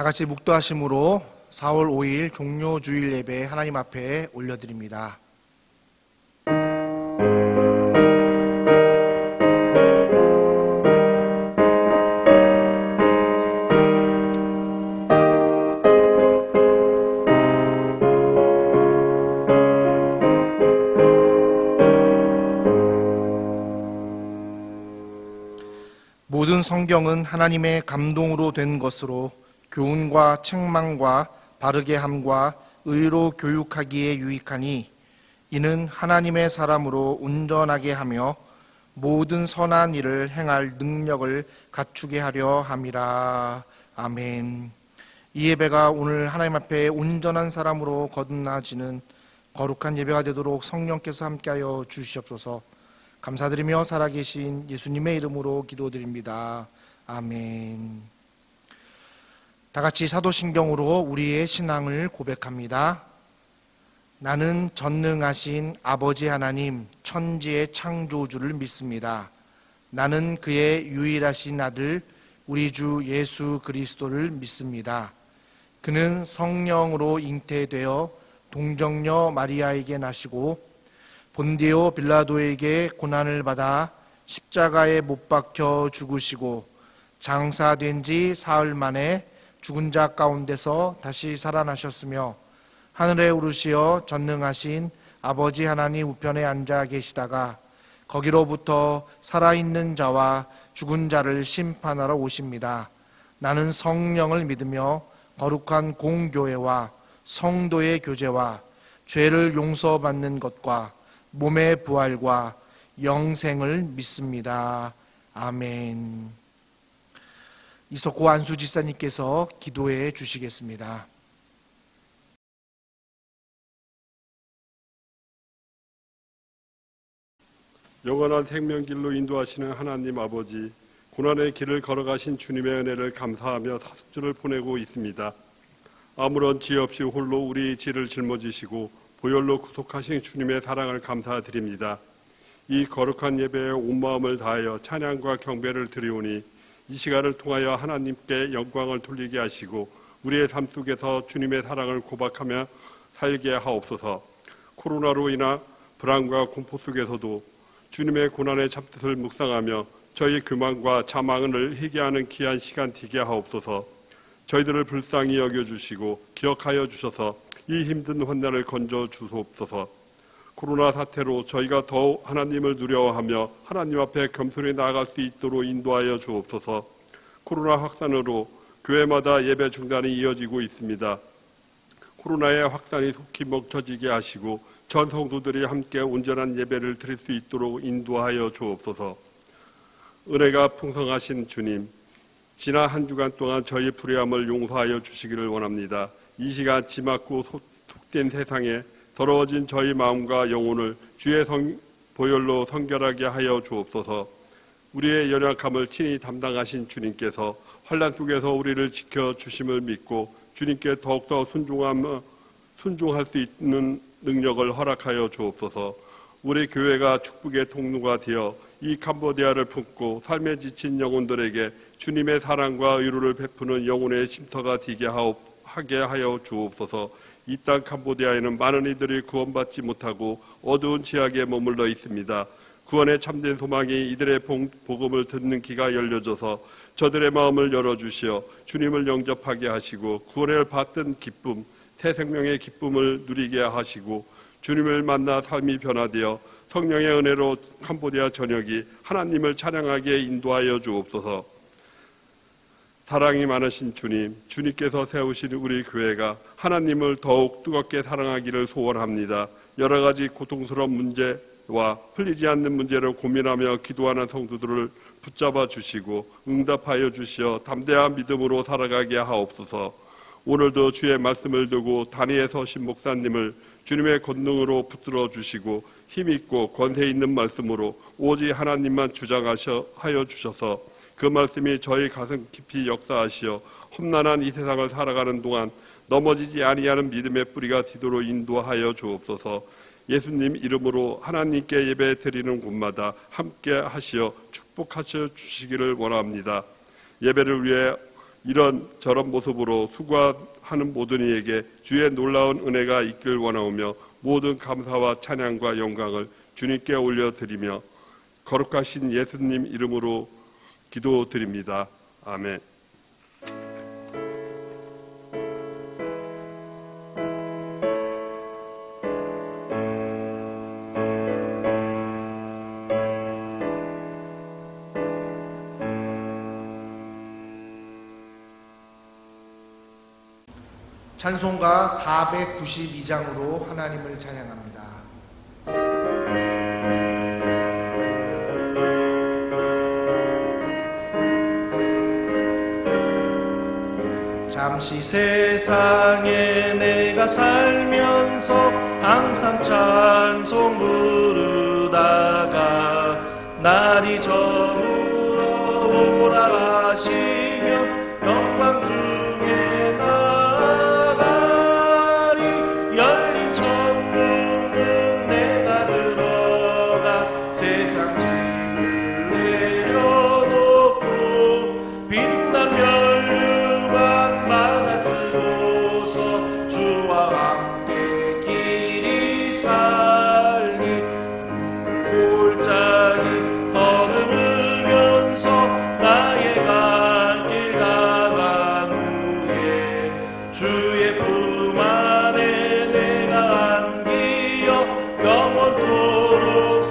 다 같이 묵도하심으로 4월 5일 종료주일 예배 하나님 앞에 올려드립니다. 모든 성경은 하나님의 감동으로 된 것으로 교훈과 책망과 바르게 함과 의로 교육하기에 유익하니 이는 하나님의 사람으로 온전하게 하며 모든 선한 일을 행할 능력을 갖추게 하려 함이라. 아멘. 이 예배가 오늘 하나님 앞에 온전한 사람으로 거듭나지는 거룩한 예배가 되도록 성령께서 함께하여 주시옵소서. 감사드리며 살아계신 예수님의 이름으로 기도드립니다. 아멘. 다 같이 사도신경으로 우리의 신앙을 고백합니다. 나는 전능하신 아버지 하나님 천지의 창조주를 믿습니다. 나는 그의 유일하신 아들 우리 주 예수 그리스도를 믿습니다. 그는 성령으로 잉태되어 동정녀 마리아에게 나시고 본디오 빌라도에게 고난을 받아 십자가에 못 박혀 죽으시고 장사된 지 사흘 만에 죽은 자 가운데서 다시 살아나셨으며 하늘에 오르시어 전능하신 아버지 하나님 우편에 앉아 계시다가 거기로부터 살아있는 자와 죽은 자를 심판하러 오십니다. 나는 성령을 믿으며 거룩한 공교회와 성도의 교제와 죄를 용서받는 것과 몸의 부활과 영생을 믿습니다. 아멘. 이석호 안수 지사님께서 기도해 주시겠습니다. 영원한 생명길로 인도하시는 하나님 아버지, 고난의 길을 걸어가신 주님의 은혜를 감사하며 사숙주를 보내고 있습니다. 아무런 지혜 없이 홀로 우리 죄를 짊어지시고 보혈로 구속하신 주님의 사랑을 감사드립니다. 이 거룩한 예배에 온 마음을 다하여 찬양과 경배를 드리오니 이 시간을 통하여 하나님께 영광을 돌리게 하시고 우리의 삶 속에서 주님의 사랑을 고백하며 살게 하옵소서. 코로나로 인한 불안과 공포 속에서도 주님의 고난의 참뜻을 묵상하며 저희 교만과 자망을 회개하는 귀한 시간 되게 하옵소서. 저희들을 불쌍히 여겨주시고 기억하여 주셔서 이 힘든 환난을 건져 주소옵소서. 코로나 사태로 저희가 더욱 하나님을 두려워하며 하나님 앞에 겸손히 나아갈 수 있도록 인도하여 주옵소서. 코로나 확산으로 교회마다 예배 중단이 이어지고 있습니다. 코로나의 확산이 속히 멈춰지게 하시고 전 성도들이 함께 온전한 예배를 드릴 수 있도록 인도하여 주옵소서. 은혜가 풍성하신 주님, 지난 한 주간 동안 저희 불의함을 용서하여 주시기를 원합니다. 이 시간 지막고 속된 세상에 더러워진 저희 마음과 영혼을 주의 보혈로 성결하게 하여 주옵소서. 우리의 연약함을 친히 담당하신 주님께서 환난 속에서 우리를 지켜주심을 믿고 주님께 더욱더 순종할 수 있는 능력을 허락하여 주옵소서. 우리 교회가 축복의 통로가 되어 이 캄보디아를 품고 삶에 지친 영혼들에게 주님의 사랑과 의로를 베푸는 영혼의 쉼터가 되게 하게 하여 주옵소서. 이 땅 캄보디아에는 많은 이들이 구원받지 못하고 어두운 지하에 머물러 있습니다. 구원의 참된 소망이 이들의 복음을 듣는 귀가 열려져서 저들의 마음을 열어주시어 주님을 영접하게 하시고 구원을 받던 기쁨, 새 생명의 기쁨을 누리게 하시고 주님을 만나 삶이 변화되어 성령의 은혜로 캄보디아 전역이 하나님을 찬양하게 인도하여 주옵소서. 사랑이 많으신 주님, 주님께서 세우신 우리 교회가 하나님을 더욱 뜨겁게 사랑하기를 소원합니다. 여러 가지 고통스러운 문제와 풀리지 않는 문제를 고민하며 기도하는 성도들을 붙잡아 주시고 응답하여 주시어 담대한 믿음으로 살아가게 하옵소서. 오늘도 주의 말씀을 두고 단위에 서신 목사님을 주님의 권능으로 붙들어 주시고 힘있고 권세 있는 말씀으로 오직 하나님만 주장하여 주셔서 그 말씀이 저희 가슴 깊이 역사하시어 험난한 이 세상을 살아가는 동안 넘어지지 아니하는 믿음의 뿌리가 되도록 인도하여 주옵소서. 예수님 이름으로 하나님께 예배 드리는 곳마다 함께 하시어 축복하셔 주시기를 원합니다. 예배를 위해 이런 저런 모습으로 수고하는 모든 이에게 주의 놀라운 은혜가 있길 원하오며 모든 감사와 찬양과 영광을 주님께 올려드리며 거룩하신 예수님 이름으로 기도드립니다. 아멘. 찬송가 492장으로 하나님을 찬양합니다. 잠시 세상에 내가 살면서 항상 찬송 부르다가 날이 저물어 오라 하시며 영광 중에 나가리. 열린 천국은 내가 들어가 세상 짐을 내려놓고 빛난 면류관 받아 쓰고서 주와 함께 길이 살리. 골짜기 더듬으면서 나의 갈 길 가간 후에 주의 품 안에 내가 안기어 영원토록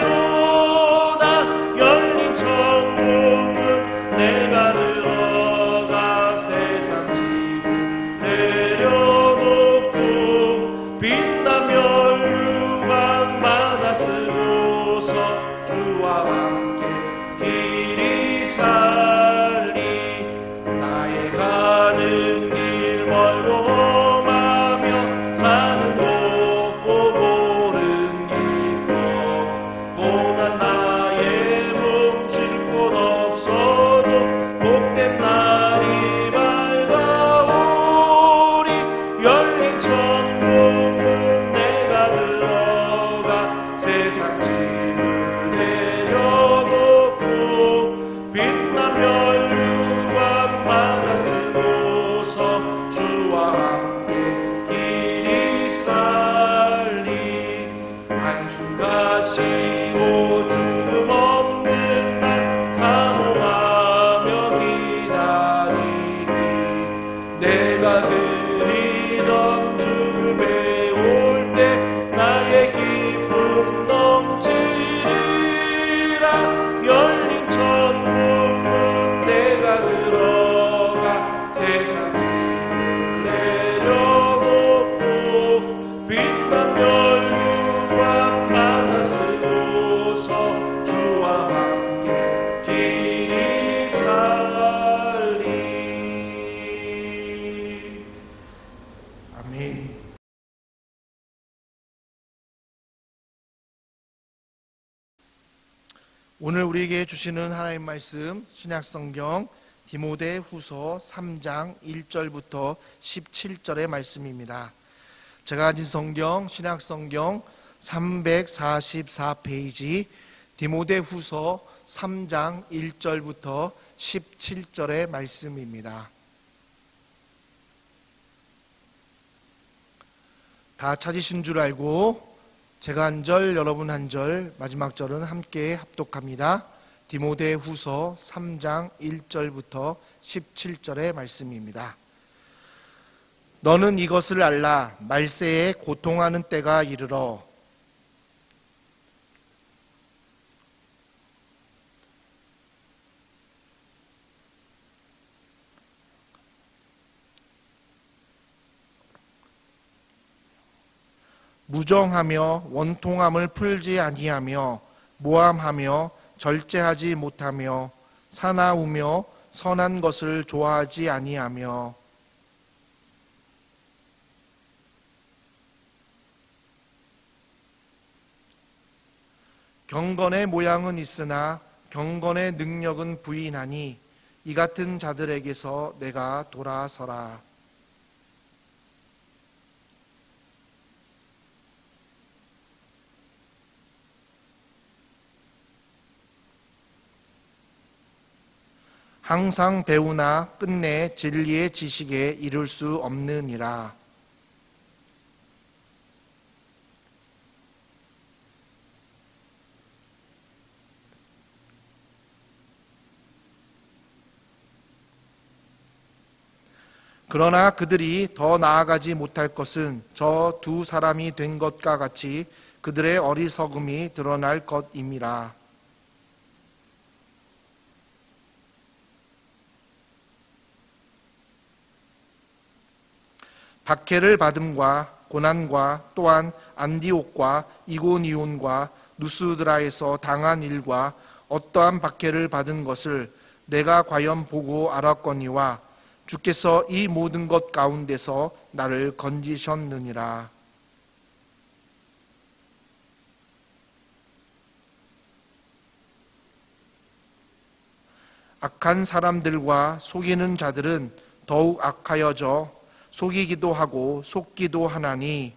살리로다. 열린 천국은 내가 들어가 세상 짐을 내려놓고 빛난 면류관 받아 쓰고서 주와 함께 길이 살리. 나의 가는 길 멀고 험하며 사는 높고 고른 기뻐. 고난 나의 몸 쉴 곳 없어도 복된 날이 밝아오리. 열린 천국은 내가 들어가 세상 짐을 내려놓고 빛난 면류관 받아 쓰고서 주와 함께 길이 살리. 한수가 쉬고 죽음 없는 날 사모하며 기다리니. 내가 그리던 죽음에 올 때 나의 기쁨 넘치리라. 열린 천국은 내가 들어가 세상 짐을 내려놓고 빛난 면류관 받아 쓰고서 주와 함께 길이 살리. 아멘. 오늘 우리에게 주시는 하나님 말씀 신약성경 디모데후서 3장 1절부터 17절의 말씀입니다. 제가 가진 성경 신약성경 344페이지 디모데후서 3장 1절부터 17절의 말씀입니다. 다 찾으신 줄 알고 제가 한 절, 여러분 한 절, 마지막 절은 함께 합독합니다. 디모데후서 3장 1절부터 17절의 말씀입니다. 너는 이것을 알라. 말세에 고통하는 때가 이르러 무정하며 원통함을 풀지 아니하며 모함하며 절제하지 못하며 사나우며 선한 것을 좋아하지 아니하며 경건의 모양은 있으나 경건의 능력은 부인하니 이 같은 자들에게서 내가 돌아서라. 항상 배우나 끝내 진리의 지식에 이를 수 없느니라. 그러나 그들이 더 나아가지 못할 것은 저 두 사람이 된 것과 같이 그들의 어리석음이 드러날 것임이라. 박해를 받음과 고난과 또한 안디옥과 이고니온과 누스드라에서 당한 일과 어떠한 박해를 받은 것을 내가 과연 보고 알았거니와 주께서 이 모든 것 가운데서 나를 건지셨느니라. 악한 사람들과 속이는 자들은 더욱 악하여져 속이기도 하고 속기도 하나니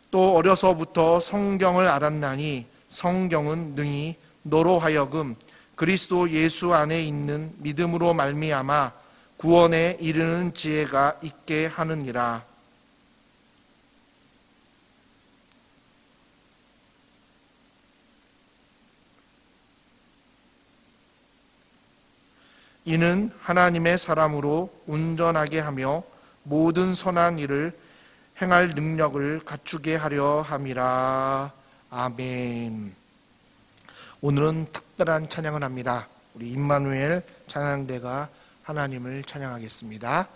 또 어려서부터 성경을 알았나니 성경은 능히 너로 하여금 그리스도 예수 안에 있는 믿음으로 말미암아 구원에 이르는 지혜가 있게 하느니라. 이는 하나님의 사람으로 온전하게 하며 모든 선한 일을 행할 능력을 갖추게 하려 함이라. 아멘. 오늘은 특별한 찬양을 합니다. 우리 임마누엘 찬양대가 하나님을 찬양하겠습니다.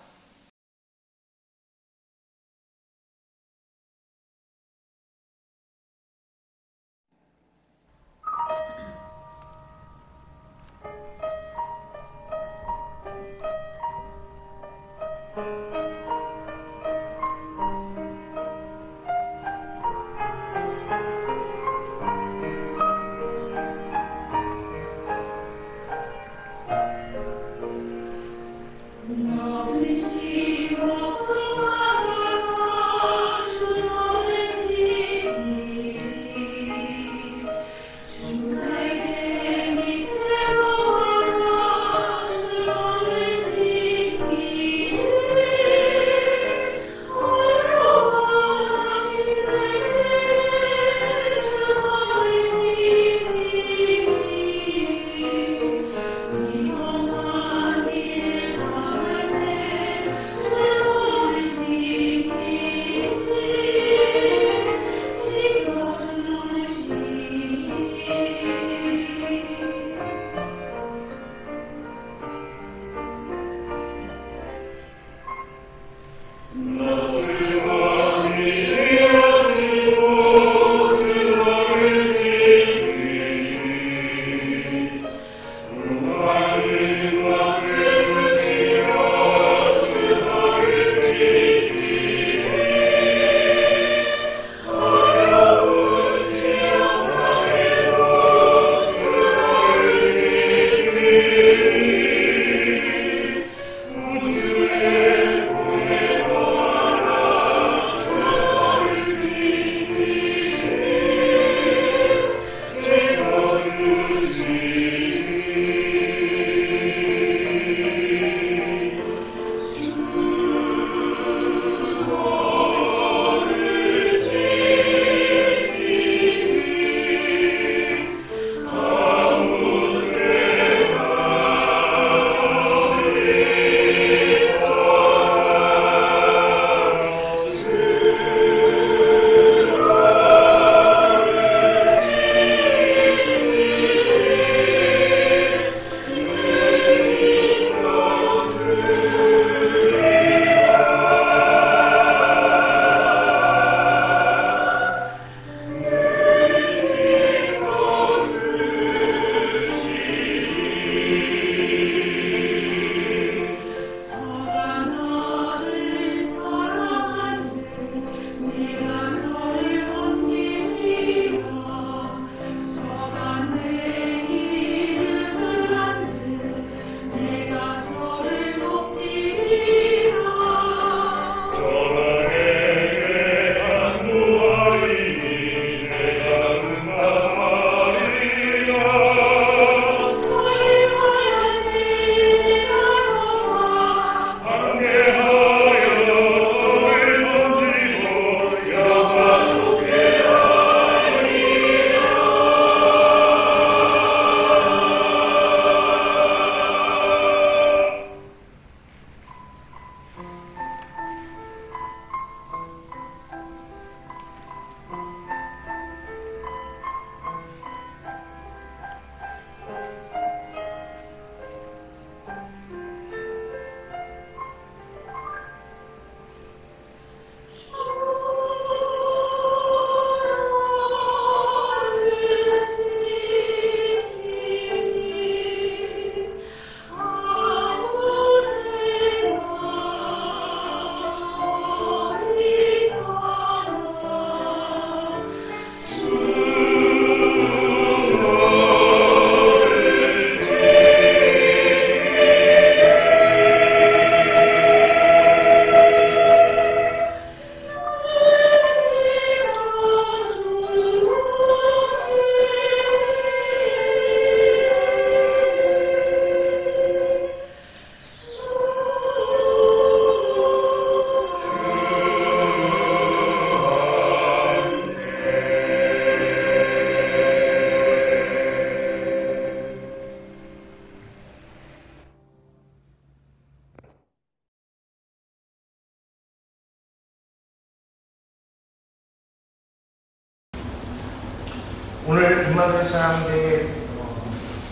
오늘 임마누엘 찬양대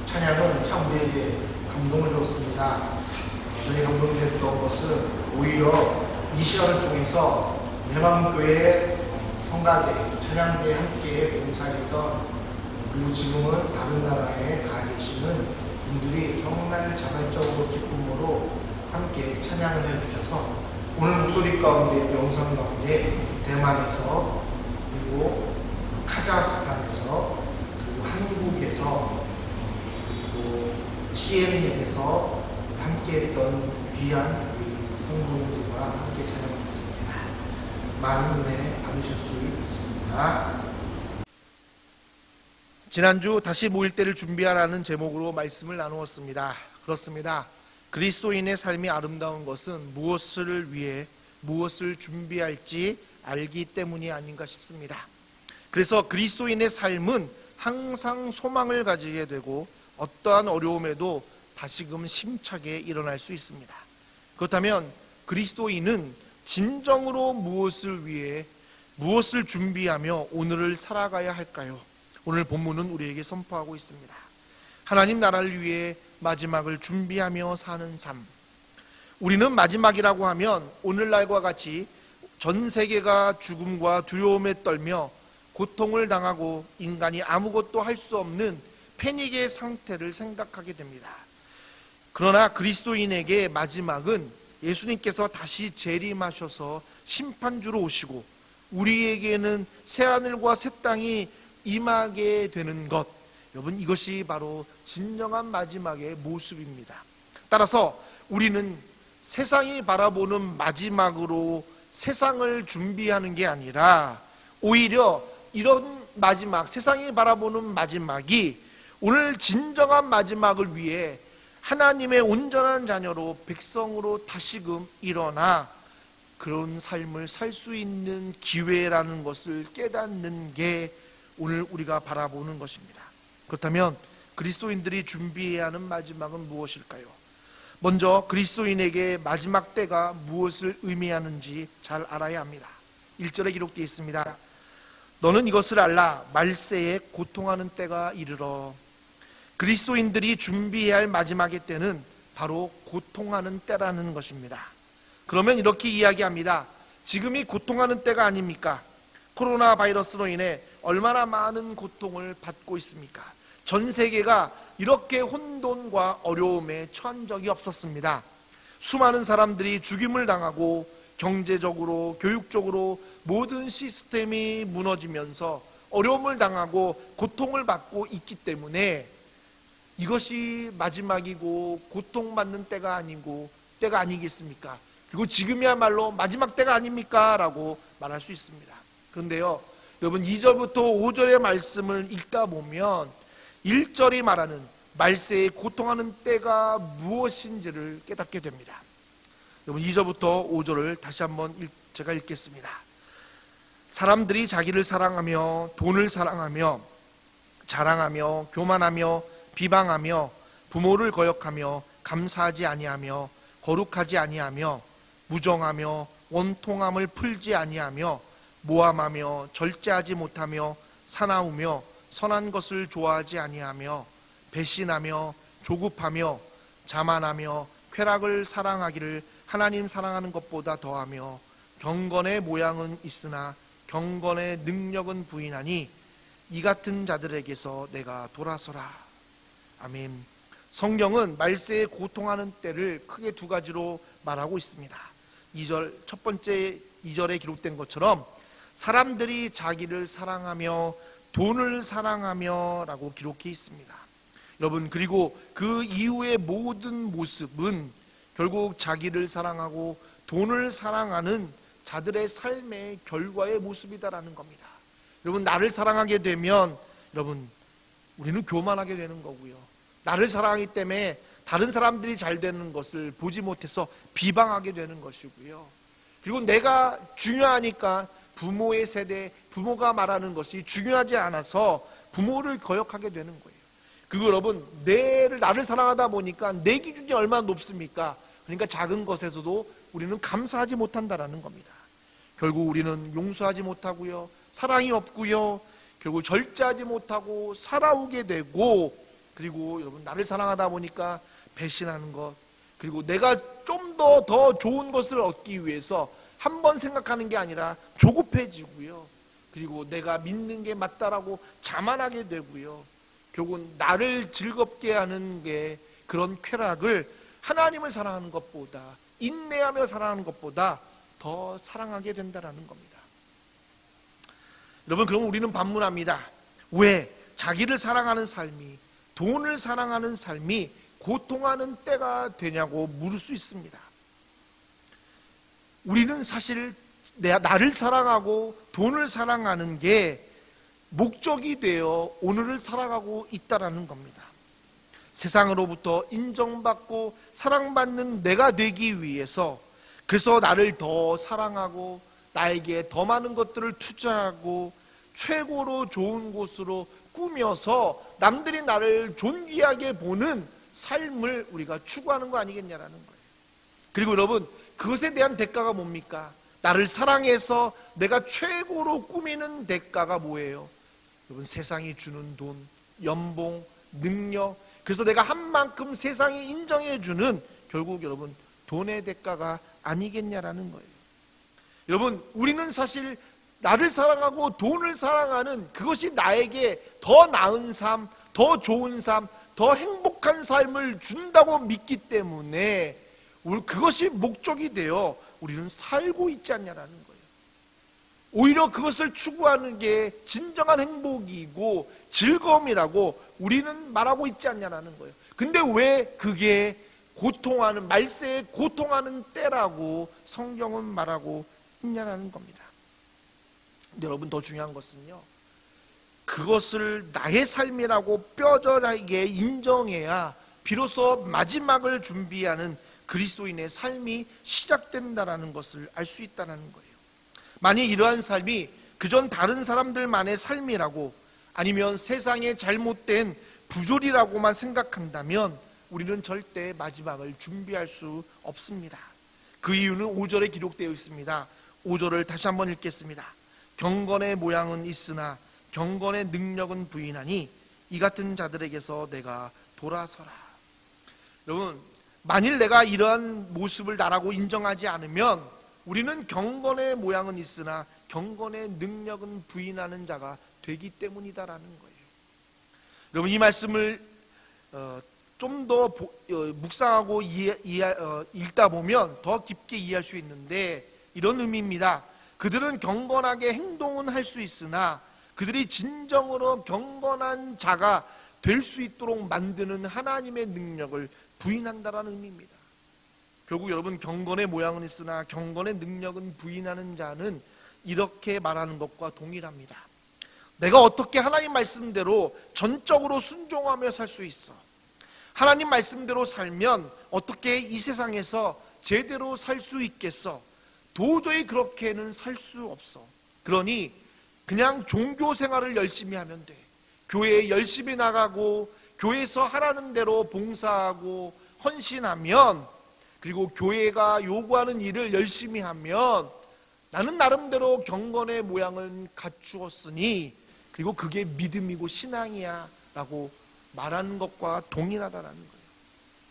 찬양은 참 우리에게 감동을 줬습니다. 저희 감동이 됐던 것은 오히려 이 시간을 통해서 해방교회 성가대, 찬양대에 함께 봉사했던, 그리고 지금은 다른 나라에 가 계시는 분들이 정말 자발적으로 기쁨으로 함께 찬양을 해주셔서 오늘 목소리 가운데, 영상 가운데 대만에서, 그리고 카자흐스탄에서, 그리고 한국에서, 그리고 CM넷에서 함께했던 귀한 우리 성도님들과 함께 찬양하고 있습니다. 많은 은혜 받으실 수 있습니다. 지난주 다시 모일 때를 준비하라는 제목으로 말씀을 나누었습니다. 그렇습니다. 그리스도인의 삶이 아름다운 것은 무엇을 위해 무엇을 준비할지 알기 때문이 아닌가 싶습니다. 그래서 그리스도인의 삶은 항상 소망을 가지게 되고 어떠한 어려움에도 다시금 힘차게 일어날 수 있습니다. 그렇다면 그리스도인은 진정으로 무엇을 위해 무엇을 준비하며 오늘을 살아가야 할까요? 오늘 본문은 우리에게 선포하고 있습니다. 하나님 나라를 위해 마지막을 준비하며 사는 삶. 우리는 마지막이라고 하면 오늘날과 같이 전 세계가 죽음과 두려움에 떨며 고통을 당하고 인간이 아무것도 할 수 없는 패닉의 상태를 생각하게 됩니다. 그러나 그리스도인에게 마지막은 예수님께서 다시 재림하셔서 심판주로 오시고 우리에게는 새하늘과 새 땅이 임하게 되는 것, 여러분, 이것이 바로 진정한 마지막의 모습입니다. 따라서 우리는 세상이 바라보는 마지막으로 세상을 준비하는 게 아니라 오히려 이런 마지막, 세상이 바라보는 마지막이 오늘 진정한 마지막을 위해 하나님의 온전한 자녀로 백성으로 다시금 일어나 그런 삶을 살 수 있는 기회라는 것을 깨닫는 게 오늘 우리가 바라보는 것입니다. 그렇다면 그리스도인들이 준비해야 하는 마지막은 무엇일까요? 먼저 그리스도인에게 마지막 때가 무엇을 의미하는지 잘 알아야 합니다. 1절에 기록되어 있습니다. 너는 이것을 알라. 말세에 고통하는 때가 이르러. 그리스도인들이 준비해야 할 마지막의 때는 바로 고통하는 때라는 것입니다. 그러면 이렇게 이야기합니다. 지금이 고통하는 때가 아닙니까? 코로나 바이러스로 인해 얼마나 많은 고통을 받고 있습니까? 전 세계가 이렇게 혼돈과 어려움에 처한 적이 없었습니다. 수많은 사람들이 죽임을 당하고 경제적으로, 교육적으로 모든 시스템이 무너지면서 어려움을 당하고 고통을 받고 있기 때문에 이것이 마지막이고 고통받는 때가 아니고 때가 아니겠습니까? 그리고 지금이야말로 마지막 때가 아닙니까? 라고 말할 수 있습니다. 그런데요, 여러분 2절부터 5절의 말씀을 읽다 보면 1절이 말하는 말세에 고통하는 때가 무엇인지를 깨닫게 됩니다. 여러분 2절부터 5절을 다시 한번 제가 읽겠습니다. 사람들이 자기를 사랑하며 돈을 사랑하며 자랑하며 교만하며 비방하며 부모를 거역하며 감사하지 아니하며 거룩하지 아니하며 무정하며 원통함을 풀지 아니하며 모함하며 절제하지 못하며 사나우며 선한 것을 좋아하지 아니하며 배신하며 조급하며 자만하며 쾌락을 사랑하기를 하나님 사랑하는 것보다 더하며 경건의 모양은 있으나 경건의 능력은 부인하니 이 같은 자들에게서 내가 돌아서라. 아멘. 성경은 말세에 고통하는 때를 크게 두 가지로 말하고 있습니다. 2절, 첫 번째 2절에 기록된 것처럼 사람들이 자기를 사랑하며 돈을 사랑하며 라고 기록해 있습니다. 여러분, 그리고 그 이후의 모든 모습은 결국 자기를 사랑하고 돈을 사랑하는 자들의 삶의 결과의 모습이다라는 겁니다. 여러분, 나를 사랑하게 되면 여러분 우리는 교만하게 되는 거고요. 나를 사랑하기 때문에 다른 사람들이 잘 되는 것을 보지 못해서 비방하게 되는 것이고요. 그리고 내가 중요하니까 부모의 세대, 부모가 말하는 것이 중요하지 않아서 부모를 거역하게 되는 거예요. 그리고 여러분, 나를 사랑하다 보니까 내 기준이 얼마나 높습니까? 그러니까 작은 것에서도 우리는 감사하지 못한다라는 겁니다. 결국 우리는 용서하지 못하고요, 사랑이 없고요, 결국 절제하지 못하고 살아오게 되고, 그리고 여러분 나를 사랑하다 보니까 배신하는 것, 그리고 내가 좀 더 좋은 것을 얻기 위해서 한 번 생각하는 게 아니라 조급해지고요, 그리고 내가 믿는 게 맞다라고 자만하게 되고요, 결국은 나를 즐겁게 하는 게 그런 쾌락을 하나님을 사랑하는 것보다, 인내하며 사랑하는 것보다 더 사랑하게 된다는 겁니다. 여러분, 그럼 우리는 반문합니다. 왜 자기를 사랑하는 삶이, 돈을 사랑하는 삶이 고통하는 때가 되냐고 물을 수 있습니다. 우리는 사실 나를 사랑하고 돈을 사랑하는 게 목적이 되어 오늘을 살아가고 있다라는 겁니다. 세상으로부터 인정받고 사랑받는 내가 되기 위해서, 그래서 나를 더 사랑하고 나에게 더 많은 것들을 투자하고 최고로 좋은 곳으로 꾸며서 남들이 나를 존귀하게 보는 삶을 우리가 추구하는 거 아니겠냐라는 거예요. 그리고 여러분, 그것에 대한 대가가 뭡니까? 나를 사랑해서 내가 최고로 꾸미는 대가가 뭐예요? 여러분, 세상이 주는 돈, 연봉, 능력, 그래서 내가 한 만큼 세상이 인정해주는, 결국 여러분 돈의 대가가 아니겠냐라는 거예요. 여러분, 우리는 사실 나를 사랑하고 돈을 사랑하는 그것이 나에게 더 나은 삶, 더 좋은 삶, 더 행복한 삶을 준다고 믿기 때문에 그것이 목적이 되어 우리는 살고 있지 않냐라는 거예요. 오히려 그것을 추구하는 게 진정한 행복이고 즐거움이라고 우리는 말하고 있지 않냐라는 거예요. 근데 왜 그게 고통하는, 말세에 고통하는 때라고 성경은 말하고 있냐라는 겁니다. 근데 여러분, 더 중요한 것은요, 그것을 나의 삶이라고 뼈저리게 인정해야 비로소 마지막을 준비하는 그리스도인의 삶이 시작된다라는 것을 알 수 있다는 거예요. 만약 이러한 삶이 그전 다른 사람들만의 삶이라고, 아니면 세상의 잘못된 부조리라고만 생각한다면 우리는 절대 마지막을 준비할 수 없습니다. 그 이유는 5절에 기록되어 있습니다. 5절을 다시 한번 읽겠습니다. 경건의 모양은 있으나 경건의 능력은 부인하니 이 같은 자들에게서 내가 돌아서라. 여러분, 만일 내가 이러한 모습을 나라고 인정하지 않으면 우리는 경건의 모양은 있으나 경건의 능력은 부인하는 자가 되기 때문이다라는 거예요. 여러분, 이 말씀을 좀 더 묵상하고 읽다 보면 더 깊게 이해할 수 있는데, 이런 의미입니다. 그들은 경건하게 행동은 할 수 있으나 그들이 진정으로 경건한 자가 될 수 있도록 만드는 하나님의 능력을 부인한다라는 의미입니다. 결국 여러분, 경건의 모양은 있으나 경건의 능력은 부인하는 자는 이렇게 말하는 것과 동일합니다. 내가 어떻게 하나님 말씀대로 전적으로 순종하며 살 수 있어? 하나님 말씀대로 살면 어떻게 이 세상에서 제대로 살 수 있겠어? 도저히 그렇게는 살 수 없어. 그러니 그냥 종교 생활을 열심히 하면 돼. 교회에 열심히 나가고 교회에서 하라는 대로 봉사하고 헌신하면 그리고 교회가 요구하는 일을 열심히 하면 나는 나름대로 경건의 모양을 갖추었으니 그리고 그게 믿음이고 신앙이야 라고 말하는 것과 동일하다는 거예요.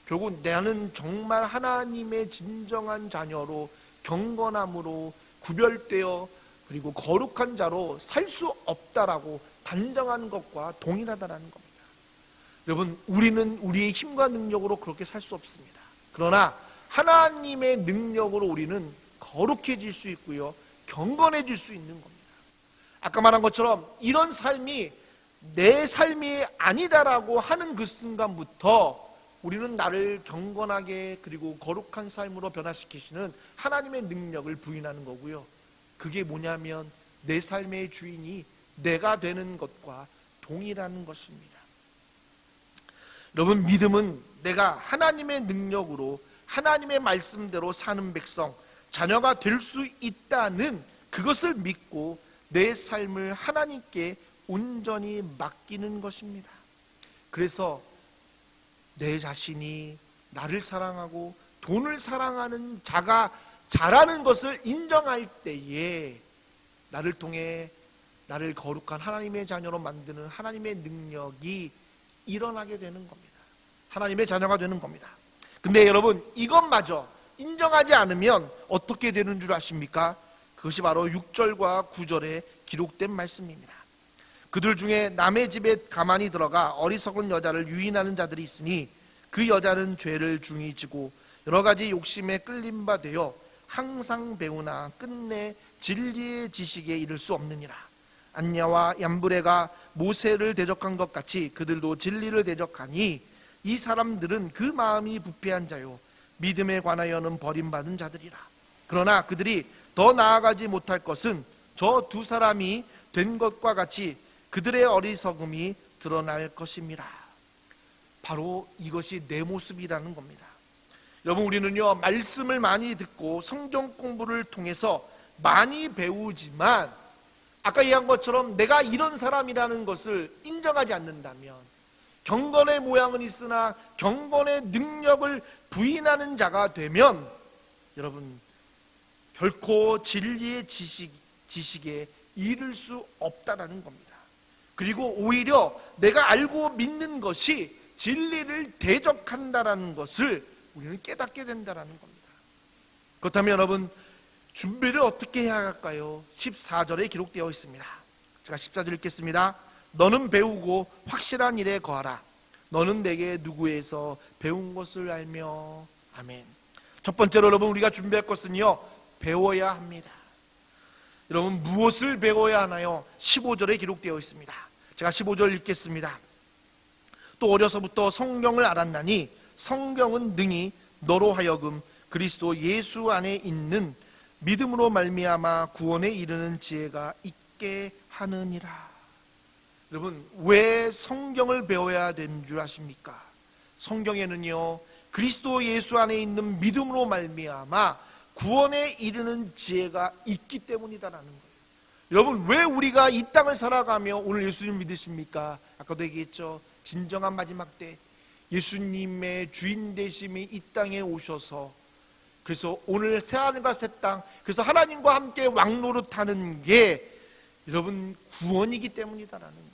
결국 나는 정말 하나님의 진정한 자녀로 경건함으로 구별되어 그리고 거룩한 자로 살 수 없다라고 단정한 것과 동일하다는 겁니다. 여러분, 우리는 우리의 힘과 능력으로 그렇게 살 수 없습니다. 그러나 하나님의 능력으로 우리는 거룩해질 수 있고요, 경건해질 수 있는 겁니다. 아까 말한 것처럼 이런 삶이 내 삶이 아니다라고 하는 그 순간부터 우리는 나를 경건하게 그리고 거룩한 삶으로 변화시키시는 하나님의 능력을 부인하는 거고요. 그게 뭐냐면 내 삶의 주인이 내가 되는 것과 동일한 것입니다. 여러분, 믿음은 내가 하나님의 능력으로 하나님의 말씀대로 사는 백성, 자녀가 될 수 있다는 그것을 믿고 내 삶을 하나님께 온전히 맡기는 것입니다. 그래서 내 자신이 나를 사랑하고 돈을 사랑하는 자가 자라는 것을 인정할 때에 나를 통해 나를 거룩한 하나님의 자녀로 만드는 하나님의 능력이 일어나게 되는 겁니다. 하나님의 자녀가 되는 겁니다. 근데 여러분, 이것마저 인정하지 않으면 어떻게 되는 줄 아십니까? 그것이 바로 6절과 9절에 기록된 말씀입니다. 그들 중에 남의 집에 가만히 들어가 어리석은 여자를 유인하는 자들이 있으니 그 여자는 죄를 중히 지고 여러 가지 욕심에 끌린 바 되어 항상 배우나 끝내 진리의 지식에 이를 수 없느니라. 안냐와 얌브레가 모세를 대적한 것 같이 그들도 진리를 대적하니 이 사람들은 그 마음이 부패한 자요 믿음에 관하여는 버림받은 자들이라. 그러나 그들이 더 나아가지 못할 것은 저 두 사람이 된 것과 같이 그들의 어리석음이 드러날 것임이라. 바로 이것이 내 모습이라는 겁니다. 여러분, 우리는요, 말씀을 많이 듣고 성경 공부를 통해서 많이 배우지만 아까 이야기한 것처럼 내가 이런 사람이라는 것을 인정하지 않는다면, 경건의 모양은 있으나 경건의 능력을 부인하는 자가 되면 여러분, 결코 진리의 지식에 이를 수 없다라는 겁니다. 그리고 오히려 내가 알고 믿는 것이 진리를 대적한다라는 것을 우리는 깨닫게 된다라는 겁니다. 그렇다면 여러분, 준비를 어떻게 해야 할까요? 14절에 기록되어 있습니다. 제가 14절 읽겠습니다. 너는 배우고 확실한 일에 거하라. 너는 내게 누구에서 배운 것을 알며. 아멘. 첫 번째로 여러분, 우리가 준비할 것은요, 배워야 합니다. 여러분, 무엇을 배워야 하나요? 15절에 기록되어 있습니다. 제가 15절 읽겠습니다. 또 어려서부터 성경을 알았나니 성경은 능히 너로 하여금 그리스도 예수 안에 있는 믿음으로 말미암아 구원에 이르는 지혜가 있게 하느니라. 여러분, 왜 성경을 배워야 되는 줄 아십니까? 성경에는요, 그리스도 예수 안에 있는 믿음으로 말미암아 구원에 이르는 지혜가 있기 때문이다라는 거예요. 여러분, 왜 우리가 이 땅을 살아가며 오늘 예수님 믿으십니까? 아까도 얘기했죠. 진정한 마지막 때 예수님의 주인 되심이 이 땅에 오셔서, 그래서 오늘 새하늘과 새 땅, 그래서 하나님과 함께 왕노릇하는 게 여러분 구원이기 때문이다라는 거예요.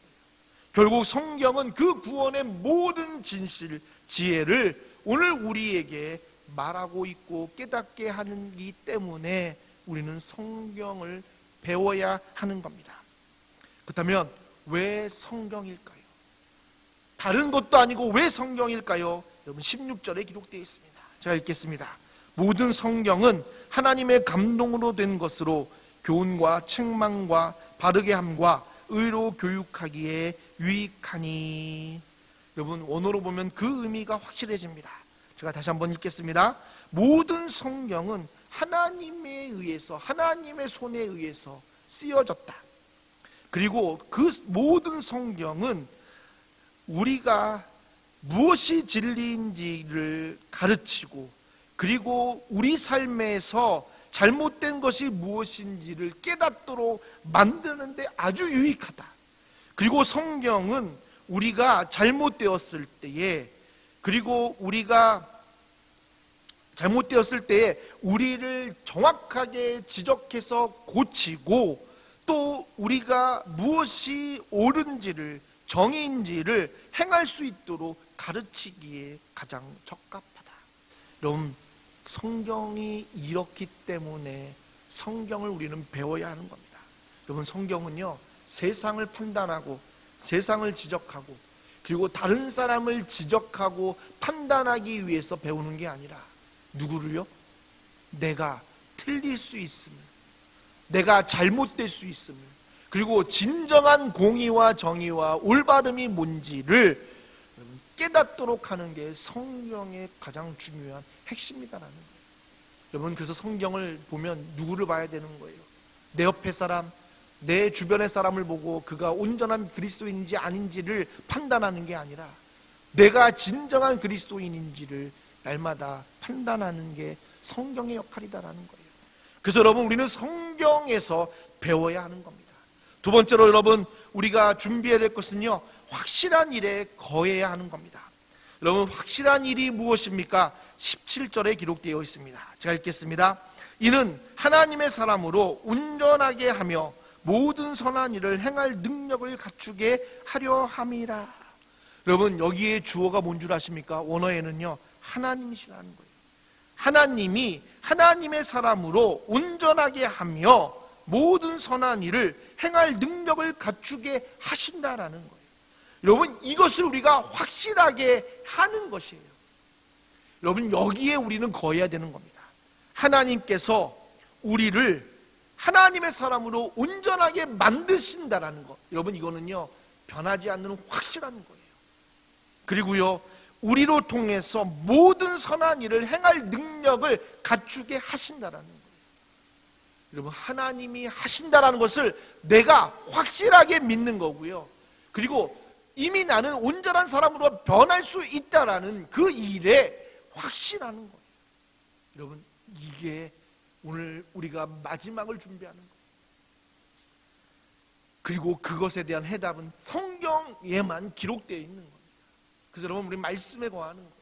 결국 성경은 그 구원의 모든 진실, 지혜를 오늘 우리에게 말하고 있고 깨닫게 하기 때문에 우리는 성경을 배워야 하는 겁니다. 그렇다면 왜 성경일까요? 다른 것도 아니고 왜 성경일까요? 여러분, 16절에 기록되어 있습니다. 제가 읽겠습니다. 모든 성경은 하나님의 감동으로 된 것으로 교훈과 책망과 바르게 함과 의로 교육하기에 유익하니. 여러분, 원어로 보면 그 의미가 확실해집니다. 제가 다시 한번 읽겠습니다. 모든 성경은 하나님에 의해서, 하나님의 손에 의해서 쓰여졌다. 그리고 그 모든 성경은 우리가 무엇이 진리인지를 가르치고, 그리고 우리 삶에서 잘못된 것이 무엇인지를 깨닫도록 만드는데 아주 유익하다. 그리고 성경은 우리가 잘못되었을 때에, 그리고 우리가 잘못되었을 때에 우리를 정확하게 지적해서 고치고, 또 우리가 무엇이 옳은지를, 정의인지를 행할 수 있도록 가르치기에 가장 적합하다. 여러분, 성경이 이렇기 때문에 성경을 우리는 배워야 하는 겁니다. 여러분, 성경은요, 세상을 판단하고 세상을 지적하고 그리고 다른 사람을 지적하고 판단하기 위해서 배우는 게 아니라, 누구를요? 내가 틀릴 수 있음을, 내가 잘못될 수 있음을, 그리고 진정한 공의와 정의와 올바름이 뭔지를 깨닫도록 하는 게 성경의 가장 중요한 핵심이다라는 거예요. 여러분, 그래서 성경을 보면 누구를 봐야 되는 거예요? 내 옆에 사람, 내 주변의 사람을 보고 그가 온전한 그리스도인인지 아닌지를 판단하는 게 아니라, 내가 진정한 그리스도인인지를 날마다 판단하는 게 성경의 역할이다라는 거예요. 그래서 여러분, 우리는 성경에서 배워야 하는 겁니다. 두 번째로 여러분, 우리가 준비해야 될 것은요, 확실한 일에 거해야 하는 겁니다. 여러분, 확실한 일이 무엇입니까? 17절에 기록되어 있습니다. 제가 읽겠습니다. 이는 하나님의 사람으로 온전하게 하며 모든 선한 일을 행할 능력을 갖추게 하려 함이라. 여러분, 여기에 주어가 뭔 줄 아십니까? 원어에는요, 하나님이시라는 거예요. 하나님이 하나님의 사람으로 온전하게 하며 모든 선한 일을 행할 능력을 갖추게 하신다라는 거예요. 여러분, 이것을 우리가 확실하게 하는 것이에요. 여러분, 여기에 우리는 거해야 되는 겁니다. 하나님께서 우리를 하나님의 사람으로 온전하게 만드신다라는 것, 여러분, 이거는요, 변하지 않는 확실한 거예요. 그리고요, 우리로 통해서 모든 선한 일을 행할 능력을 갖추게 하신다라는 거예요. 여러분, 하나님이 하신다라는 것을 내가 확실하게 믿는 거고요, 그리고 이미 나는 온전한 사람으로 변할 수 있다라는 그 일에 확신하는 거예요. 여러분, 이게 오늘 우리가 마지막을 준비하는 거예요. 그리고 그것에 대한 해답은 성경에만 기록되어 있는 겁니다. 그래서 여러분, 우리 말씀에 거하는 거예요.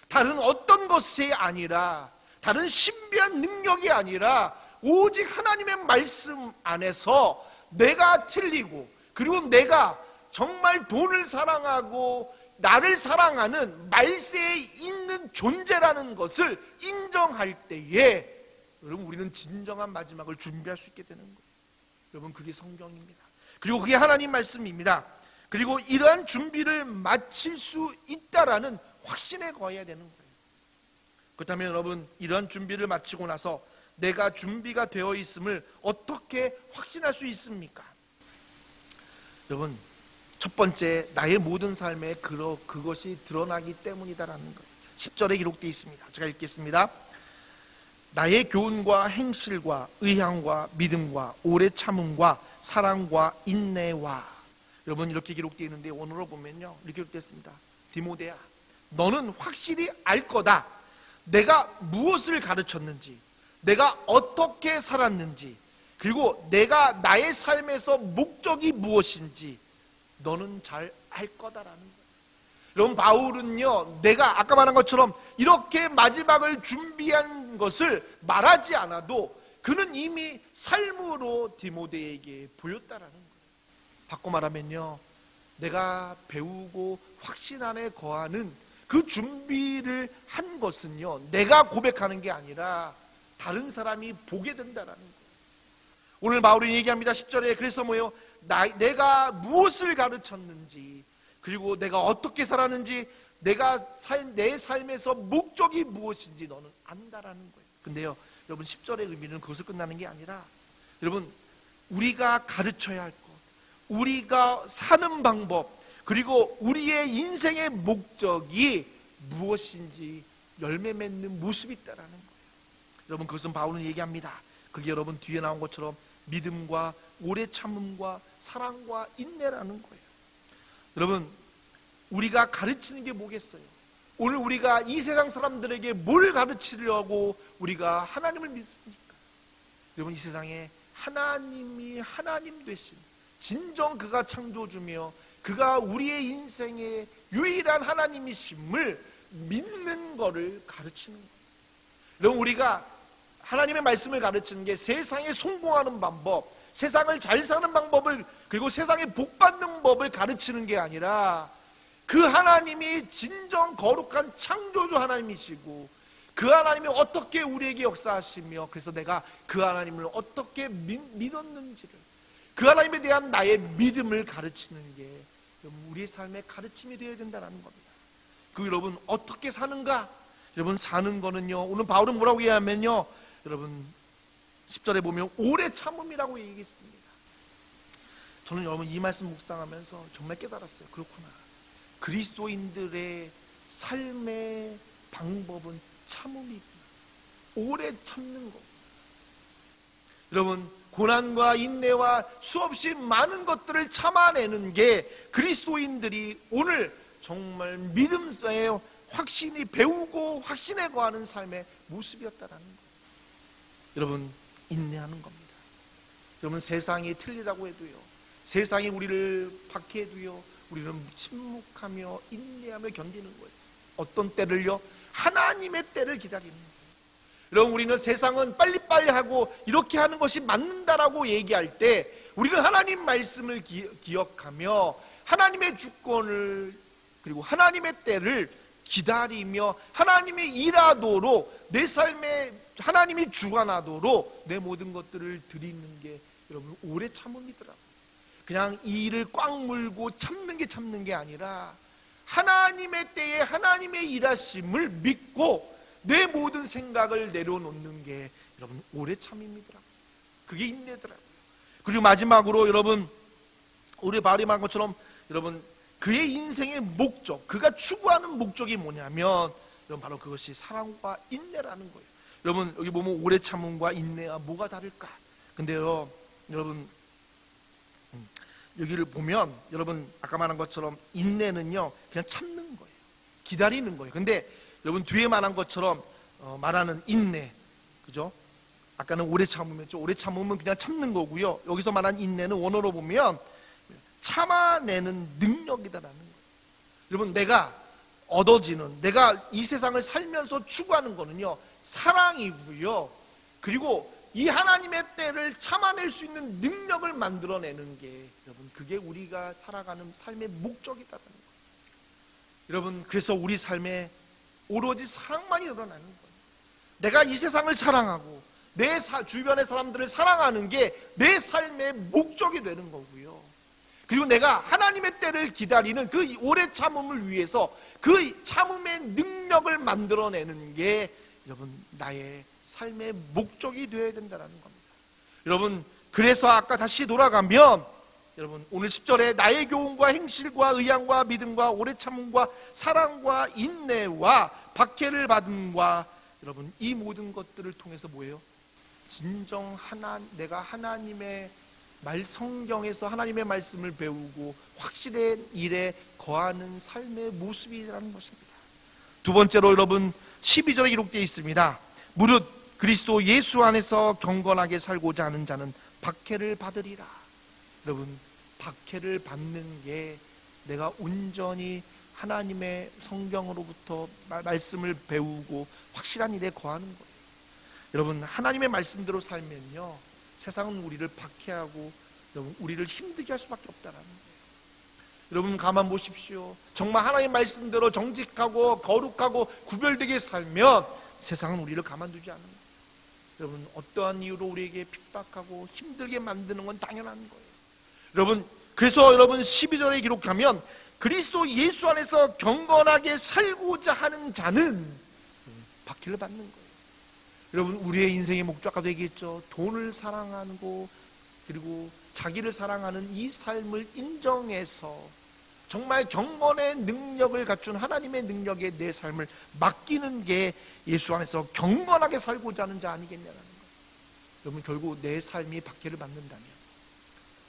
다른 어떤 것이 아니라, 다른 신비한 능력이 아니라 오직 하나님의 말씀 안에서 내가 틀리고, 그리고 내가 정말 돈을 사랑하고 나를 사랑하는 말세에 있는 존재라는 것을 인정할 때에, 여러분, 우리는 진정한 마지막을 준비할 수 있게 되는 거예요. 여러분, 그게 성경입니다. 그리고 그게 하나님 말씀입니다. 그리고 이러한 준비를 마칠 수 있다라는 확신에 거해야 되는 거예요. 그렇다면 여러분, 이러한 준비를 마치고 나서 내가 준비가 되어 있음을 어떻게 확신할 수 있습니까? 여러분, 첫 번째, 나의 모든 삶에 그것이 드러나기 때문이다라는 거예요. 10절에 기록되어 있습니다. 제가 읽겠습니다. 나의 교훈과 행실과 의향과 믿음과 오래 참음과 사랑과 인내와. 여러분, 이렇게 기록되어 있는데 원어로 보면요, 이렇게 기록되어 있습니다. 디모데야, 너는 확실히 알 거다. 내가 무엇을 가르쳤는지, 내가 어떻게 살았는지, 그리고 내가 나의 삶에서 목적이 무엇인지 너는 잘 알 거다라는 거예요. 여러분, 바울은요, 내가 아까 말한 것처럼 이렇게 마지막을 준비한 것을 말하지 않아도 그는 이미 삶으로 디모데에게 보였다라는 거예요. 바꿔 말하면요, 내가 배우고 확신 안에 거하는 그 준비를 한 것은요, 내가 고백하는 게 아니라 다른 사람이 보게 된다라는 거예요. 오늘 바울이 얘기합니다. 10절에 그래서 뭐예요? 내가 무엇을 가르쳤는지, 그리고 내가 어떻게 살았는지, 내 삶에서 목적이 무엇인지 너는 안다라는 거예요. 근데요, 여러분, 10절의 의미는 그것을 끝나는 게 아니라, 여러분, 우리가 가르쳐야 할 것, 우리가 사는 방법, 그리고 우리의 인생의 목적이 무엇인지 열매 맺는 모습이 있다라는 거예요. 여러분, 그것은 바울은 얘기합니다. 그게 여러분 뒤에 나온 것처럼 믿음과 오래 참음과 사랑과 인내라는 거예요. 여러분, 우리가 가르치는 게 뭐겠어요? 오늘 우리가 이 세상 사람들에게 뭘 가르치려고 우리가 하나님을 믿습니까? 여러분, 이 세상에 하나님이 하나님 되신, 진정 그가 창조주며 그가 우리의 인생의 유일한 하나님이심을 믿는 것을 가르치는 거예요. 여러분, 우리가 하나님의 말씀을 가르치는 게 세상에 성공하는 방법, 세상을 잘 사는 방법을, 그리고 세상에 복 받는 법을 가르치는 게 아니라 그 하나님이 진정 거룩한 창조주 하나님이시고 그 하나님이 어떻게 우리에게 역사하시며 그래서 내가 그 하나님을 어떻게 믿었는지를, 그 하나님에 대한 나의 믿음을 가르치는 게 우리의 삶의 가르침이 되어야 된다는 겁니다. 그 여러분 어떻게 사는가? 여러분 사는 거는요, 오늘 바울은 뭐라고 얘기하면요, 여러분 10절에 보면 오래 참음이라고 얘기했습니다. 저는 여러분 이 말씀 묵상하면서 정말 깨달았어요. 그렇구나, 그리스도인들의 삶의 방법은 참음이구나. 오래 참는 거. 여러분, 고난과 인내와 수없이 많은 것들을 참아내는 게 그리스도인들이 오늘 정말 믿음의 확신이 배우고 확신에 거하는 삶의 모습이었다라는 거예요. 여러분, 인내하는 겁니다. 여러분, 세상이 틀리다고 해도요, 세상이 우리를 박해해도요, 우리는 침묵하며 인내하며 견디는 거예요. 어떤 때를요? 하나님의 때를 기다리는 거예요. 여러분, 우리는 세상은 빨리빨리 하고 이렇게 하는 것이 맞는다라고 얘기할 때 우리는 하나님 말씀을 기억하며 하나님의 주권을, 그리고 하나님의 때를 기다리며 하나님이 일하도록, 내 삶에 하나님이 주관하도록 내 모든 것들을 드리는 게 여러분 오래 참음이더라고요. 그냥 이 일을 꽉 물고 참는 게 아니라 하나님의 때에 하나님의 일하심을 믿고 내 모든 생각을 내려놓는 게 여러분 오래 참음이더라고요. 그게 인내더라고요. 그리고 마지막으로 여러분, 우리 바울이 말한 것처럼 여러분 그의 인생의 목적, 그가 추구하는 목적이 뭐냐면 여러분 바로 그것이 사랑과 인내라는 거예요. 여러분 여기 보면 오래 참음과 인내와 뭐가 다를까? 근데요 여러분 여기를 보면 여러분 아까 말한 것처럼 인내는요 그냥 참는 거예요. 기다리는 거예요. 근데 여러분 뒤에 말한 것처럼 말하는 인내, 그죠? 아까는 오래 참음이었죠. 오래 참음은 그냥 참는 거고요. 여기서 말한 인내는 원어로 보면 참아내는 능력이다라는 거예요. 여러분 내가 얻어지는, 내가 이 세상을 살면서 추구하는 거는요 사랑이고요. 그리고 이 하나님의 때를 참아낼 수 있는 능력을 만들어내는 게 여러분 그게 우리가 살아가는 삶의 목적이다라는 거예요. 여러분 그래서 우리 삶에 오로지 사랑만이 드러나는 거예요. 내가 이 세상을 사랑하고 내 주변의 사람들을 사랑하는 게 내 삶의 목적이 되는 거고요. 그리고 내가 하나님의 때를 기다리는 그 오래 참음을 위해서 그 참음의 능력을 만들어내는 게 여러분 나의 삶의 목적이 되어야 된다는 겁니다. 여러분 그래서 아까 다시 돌아가면 여러분 오늘 10절에 나의 교훈과 행실과 의향과 믿음과 오래 참음과 사랑과 인내와 박해를 받음과 여러분 이 모든 것들을 통해서 뭐예요? 진정 내가 하나님의 성경에서 하나님의 말씀을 배우고 확실한 일에 거하는 삶의 모습이라는 것입니다. 두 번째로 여러분 12절에 기록되어 있습니다. 무릇 그리스도 예수 안에서 경건하게 살고자 하는 자는 박해를 받으리라. 여러분 박해를 받는 게 내가 온전히 하나님의 성경으로부터 말씀을 배우고 확실한 일에 거하는 거예요. 여러분 하나님의 말씀대로 살면요 세상은 우리를 박해하고 여러분 우리를 힘들게 할 수밖에 없다라는 거예요. 여러분 가만 보십시오. 정말 하나님의 말씀대로 정직하고 거룩하고 구별되게 살면 세상은 우리를 가만두지 않는 거예요. 여러분 어떠한 이유로 우리에게 핍박하고 힘들게 만드는 건 당연한 거예요. 여러분 그래서 여러분 12절에 기록하면 그리스도 예수 안에서 경건하게 살고자 하는 자는 박해를 받는 거예요. 여러분 우리의 인생의 목적 아까도 얘기했죠. 돈을 사랑하고 그리고 자기를 사랑하는 이 삶을 인정해서 정말 경건의 능력을 갖춘 하나님의 능력에 내 삶을 맡기는 게 예수 안에서 경건하게 살고자 하는 자 아니겠냐는 거예요. 여러분 결국 내 삶이 박해를 받는다면,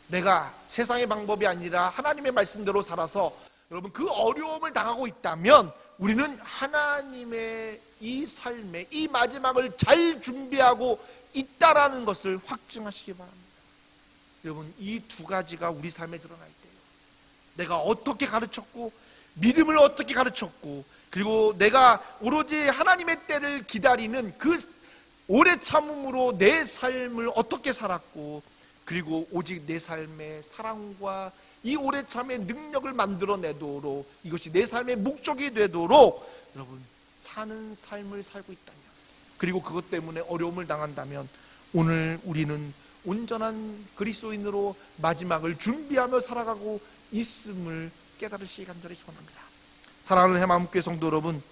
내가 세상의 방법이 아니라 하나님의 말씀대로 살아서 여러분 그 어려움을 당하고 있다면 우리는 하나님의 이 삶의 이 마지막을 잘 준비하고 있다라는 것을 확증하시기 바랍니다. 여러분 이 두 가지가 우리 삶에 드러날 때요 내가 어떻게 가르쳤고 믿음을 어떻게 가르쳤고 그리고 내가 오로지 하나님의 때를 기다리는 그 오래 참음으로 내 삶을 어떻게 살았고, 그리고 오직 내 삶의 사랑과 이 오래 참의 능력을 만들어내도록, 이것이 내 삶의 목적이 되도록 여러분 사는 삶을 살고 있다면, 그리고 그것 때문에 어려움을 당한다면, 오늘 우리는 온전한 그리스도인으로 마지막을 준비하며 살아가고 있음을 깨달으시기 간절히 소원합니다. 사랑하는 해마음교회 성도 여러분,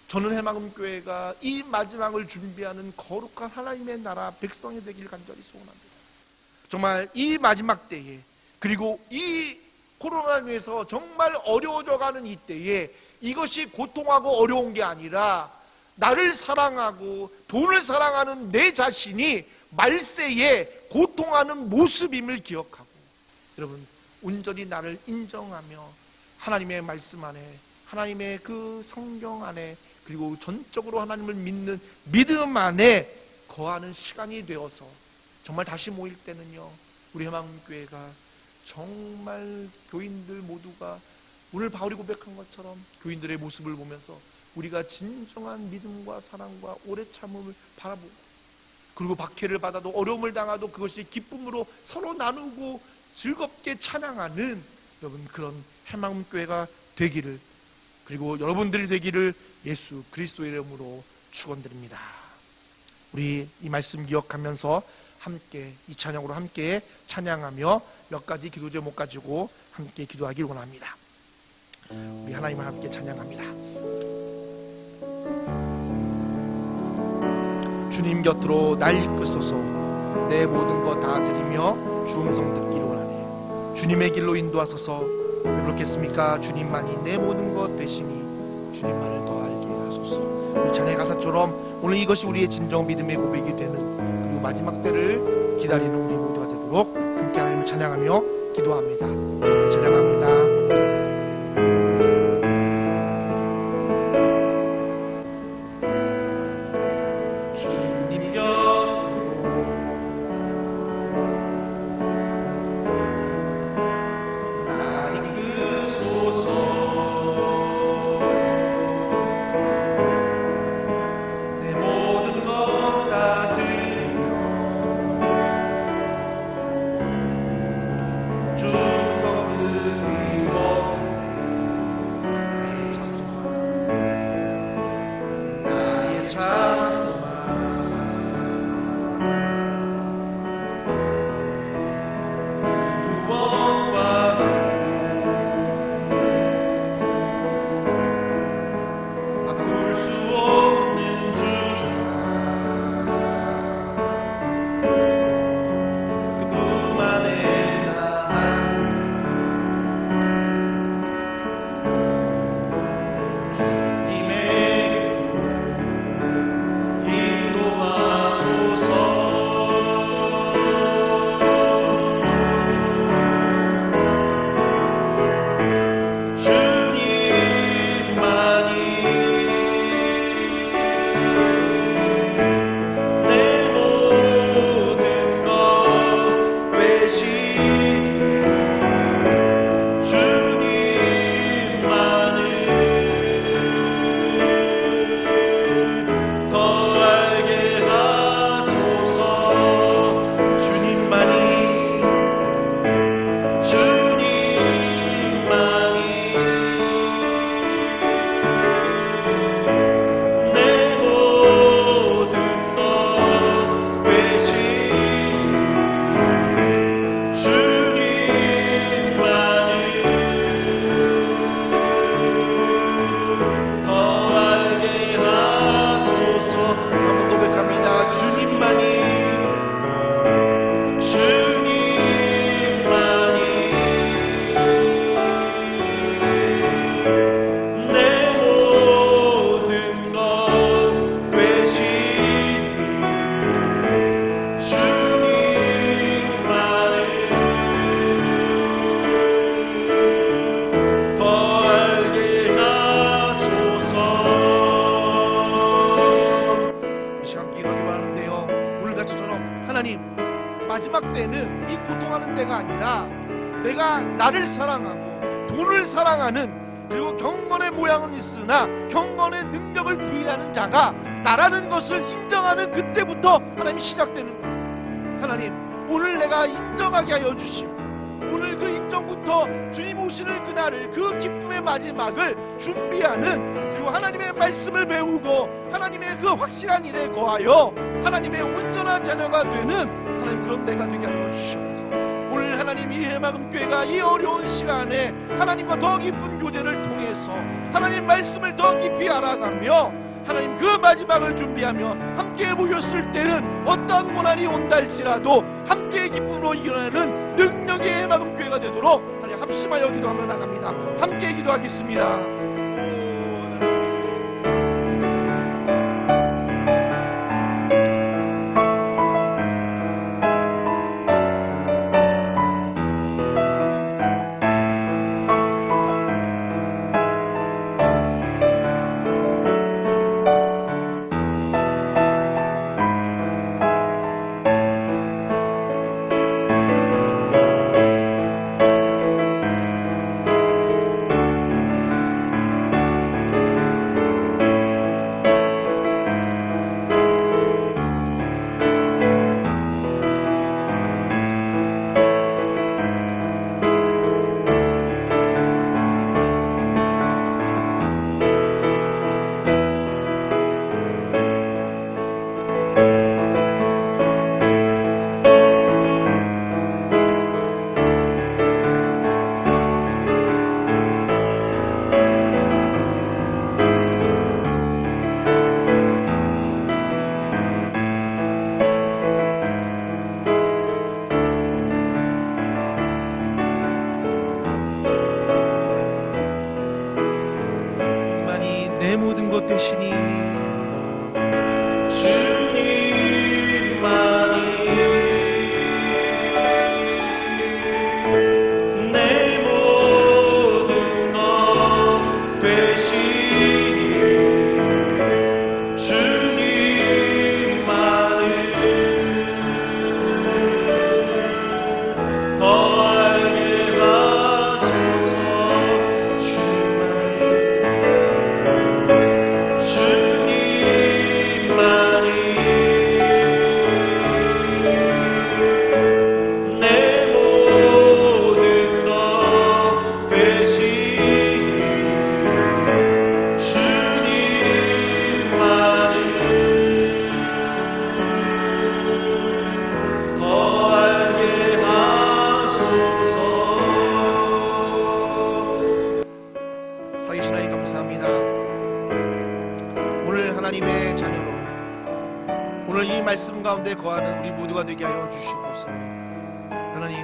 저는 해마음교회가 이 마지막을 준비하는 거룩한 하나님의 나라 백성이 되길 간절히 소원합니다. 정말 이 마지막 때에, 그리고 이 코로나로 인해서 정말 어려워져가는 이 때에 이것이 고통하고 어려운 게 아니라 나를 사랑하고 돈을 사랑하는 내 자신이 말세에 고통하는 모습임을 기억하고, 여러분 온전히 나를 인정하며 하나님의 말씀 안에, 하나님의 그 성경 안에, 그리고 전적으로 하나님을 믿는 믿음 안에 거하는 시간이 되어서 정말 다시 모일 때는요, 우리 희망교회가 정말 교인들 모두가 오늘 바울이 고백한 것처럼 교인들의 모습을 보면서 우리가 진정한 믿음과 사랑과 오래 참음을 바라보고, 그리고 박해를 받아도 어려움을 당하도 그것이 기쁨으로 서로 나누고 즐겁게 찬양하는 여러분 그런 희망교회가 되기를, 그리고 여러분들이 되기를 예수 그리스도의 이름으로 축원드립니다. 우리 이 말씀 기억하면서 함께 이 찬양으로 함께 찬양하며 몇 가지 기도 제목 가지고 함께 기도하기를 원합니다. 우리 하나님을 함께 찬양합니다. 주님 곁으로 날 이끄소서. 내 모든 것 다 드리며 주 음성 듣기를 원하네. 주님의 길로 인도하소서. 왜 그렇겠습니까? 주님만이 내 모든 것 되시니 주님만을 더 알게 하소서. 우리 찬양의 가사처럼 오늘 이것이 우리의 진정 믿음의 고백이 되는, 그리고 마지막 때를 기다리는 우리 모두가 되도록 함께 하나님을 찬양하며 기도합니다. 함께 찬양합니다. 마지막 때는 이 고통하는 때가 아니라 내가 나를 사랑하고 돈을 사랑하는 그리고 경건의 모양은 있으나 경건의 능력을 부인하는 자가 나라는 것을 인정하는 그때부터 하나님이 시작되는 거예요. 하나님, 오늘 내가 인정하게 하여 주시고, 오늘 그 인정부터 주님 오시는 그날을, 그 기쁨의 마지막을 준비하는, 그리고 하나님의 말씀을 배우고 하나님의 그 확실한 일에 거하여 하나님의 온전한 자녀가 되는 하나님, 그런 내가 되게 하여 주시옵소서. 오늘 하나님, 이 해마금교회가 이 어려운 시간에 하나님과 더 깊은 교제를 통해서 하나님 말씀을 더 깊이 알아가며 하나님 그 마지막을 준비하며 함께 모였을 때는 어떠한 고난이 온다 할지라도 함께 기쁨으로 이겨내는 능력의 해마금교회가 되도록 하나님 합심하여 기도하며 나갑니다. 함께 기도하겠습니다. 말씀 가운데 거하는 우리 모두가 되게 하여 주시옵소서. 하나님,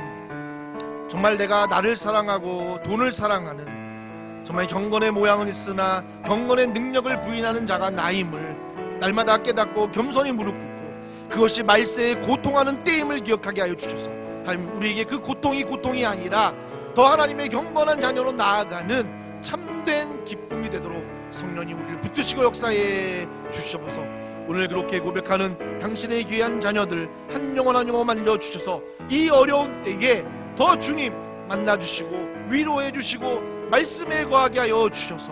정말 내가 나를 사랑하고 돈을 사랑하는 정말 경건의 모양은 있으나 경건의 능력을 부인하는 자가 나임을 날마다 깨닫고 겸손히 무릎 꿇고 그것이 말세에 고통하는 때임을 기억하게 하여 주셔서 하나님, 우리에게 그 고통이 아니라 더 하나님의 경건한 자녀로 나아가는 참된 기쁨이 되도록 성령님 우리를 붙드시고 역사해 주시옵소서. 오늘 그렇게 고백하는 당신의 귀한 자녀들 한 영혼 한 영혼 만져주셔서 이 어려운 때에 더 주님 만나주시고 위로해주시고 말씀에 거하게 하여 주셔서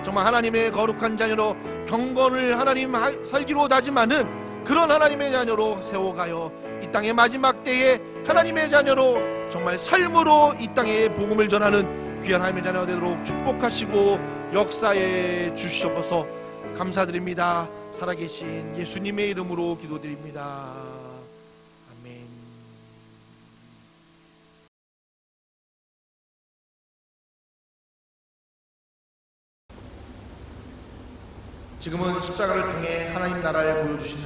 정말 하나님의 거룩한 자녀로 경건을 하나님 살기로 다짐하는 그런 하나님의 자녀로 세워가여 이 땅의 마지막 때에 하나님의 자녀로 정말 삶으로 이 땅에 복음을 전하는 귀한 하나님의 자녀가 되도록 축복하시고 역사해 주시옵소서. 감사드립니다. 살아계신 예수님의 이름으로 기도드립니다. 아멘. 지금은 십자가를 통해 하나님 나라를 보여주시는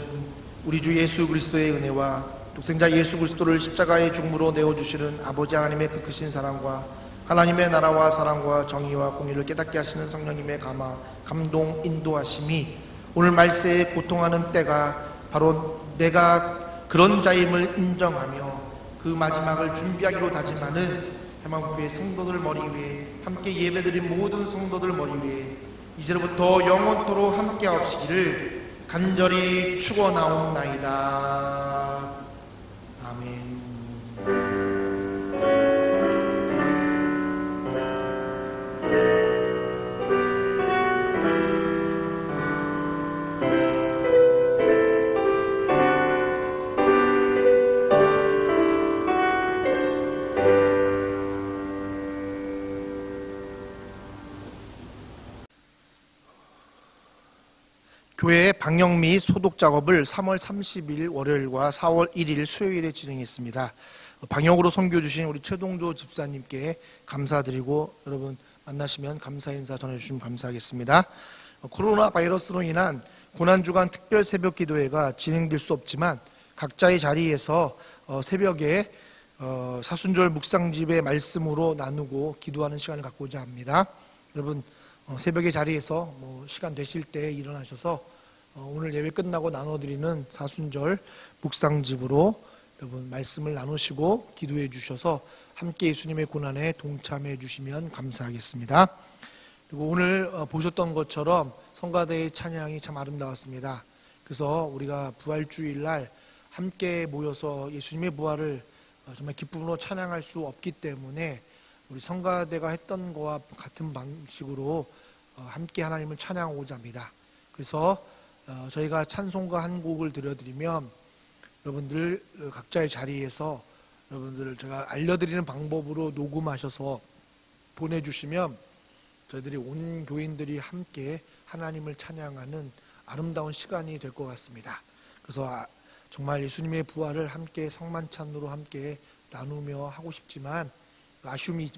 우리 주 예수 그리스도의 은혜와 독생자 예수 그리스도를 십자가의 죽음으로 내어주시는 아버지 하나님의 그 크신 사랑과 하나님의 나라와 사랑과 정의와 공의를 깨닫게 하시는 성령님의 감동 인도하심이 오늘 말세에 고통하는 때가 바로 내가 그런 자임을 인정하며 그 마지막을 준비하기로 다짐하는 해망교회 성도들 머리 위에 함께 예배드린 모든 성도들 머리 위에 이제부터 영원토록 함께 하옵시기를 간절히 축원하옵나이다. 아멘. 교회 방역 및 소독 작업을 3월 30일 월요일과 4월 1일 수요일에 진행했습니다. 방역으로 선교 주신 우리 최동조 집사님께 감사드리고 여러분 만나시면 감사 인사 전해주시면 감사하겠습니다. 코로나 바이러스로 인한 고난주간 특별 새벽 기도회가 진행될 수 없지만 각자의 자리에서 새벽에 사순절 묵상집의 말씀으로 나누고 기도하는 시간을 갖고자 합니다. 여러분 새벽의 자리에서 시간 되실 때 일어나셔서 오늘 예배 끝나고 나눠드리는 사순절 묵상집으로 여러분 말씀을 나누시고 기도해 주셔서 함께 예수님의 고난에 동참해 주시면 감사하겠습니다. 그리고 오늘 보셨던 것처럼 성가대의 찬양이 참 아름다웠습니다. 그래서 우리가 부활주일 날 함께 모여서 예수님의 부활을 정말 기쁨으로 찬양할 수 없기 때문에 우리 성가대가 했던 것과 같은 방식으로 함께 하나님을 찬양하고자 합니다. 그래서 저희가 찬송가 한 곡을 들려드리면 여러분들 각자의 자리에서 여러분들 제가 알려드리는 방법으로 녹음하셔서 보내주시면 저희들이 온 교인들이 함께 하나님을 찬양하는 아름다운 시간이 될 것 같습니다. 그래서 정말 예수님의 부활을 함께 성만찬으로 함께 나누며 하고 싶지만